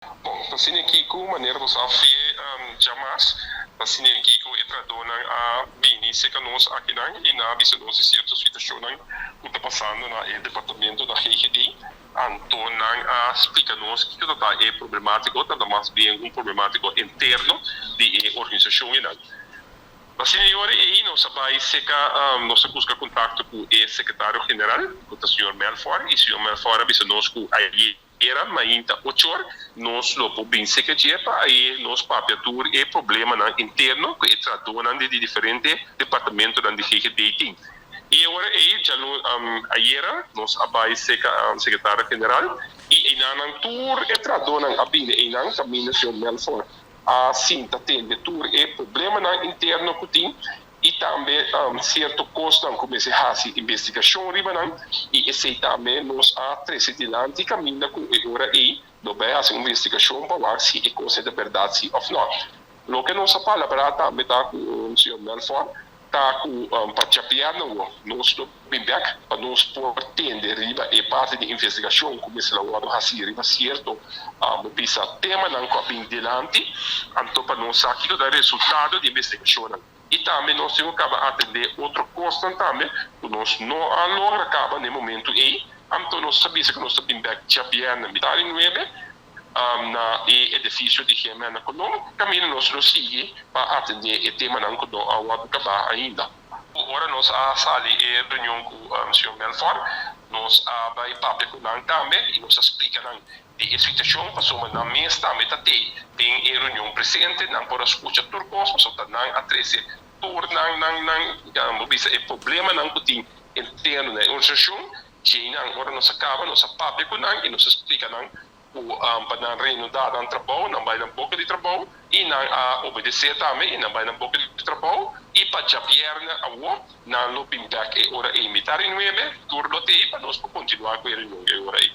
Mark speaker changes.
Speaker 1: Bom, assim aqui com maneira dos afie jamais, assim aqui com entra dona a bini se que nós aqui não e na bisa nós certa situação não que está passando na departamento da GGD, então não explica nós que está é problemático, está mais bem um problemático interno de organização e não. Assim, agora aí nós vai seca nós busca contato com o secretário geral, com o senhor Melfort, e o senhor Melfort bisa nós com aí era ainda 8 horas, nós lopo bem seca para aí nós papiatur é problema na interno que é tratado de diferente departamento da GGD. E agora aí já ayer nós vai seca secretário geral e na tour é tratado na abin e na caminho senhor Melfort assim tá tendo tour é problema na interno que tem e também certo custo comece a fazer investigação riba e esse também nos a presidente caminha com agora aí do bem fazer investigação para ver se é coisa de verdade se ou não. Lo que nós fala para também tá com o senhor Melfort tá com para nós do feedback para nós por tender riba é parte de investigação comece a fazer assim riba certo bisa tema não coping delante então para nós aqui do resultado de investigação e também nós temos que atender outro custo também que nós não logra acaba no momento aí então nós sabemos que nós temos que chamar na metade na edifício de Gemena econômico caminho nós não sigue para atender o tema não que não acabar ainda agora nós a sali e reunião com o senhor Melfort nós vai papo com nós também e nós explica não de situação passou na mesa também tem reunião presente não por escutar turcos mas só não a 13 por não bisa é problema não que tem interno na organização que agora nós acaba nós papo com nós e nós explica não para reanudar o trabalho, não vai dar um pouco de trabalho, e não obedecer também, não vai dar um pouco de trabalho, e para já perna a o não lupin back e ora imitar em web, turno te para nós continuar com ele no aí.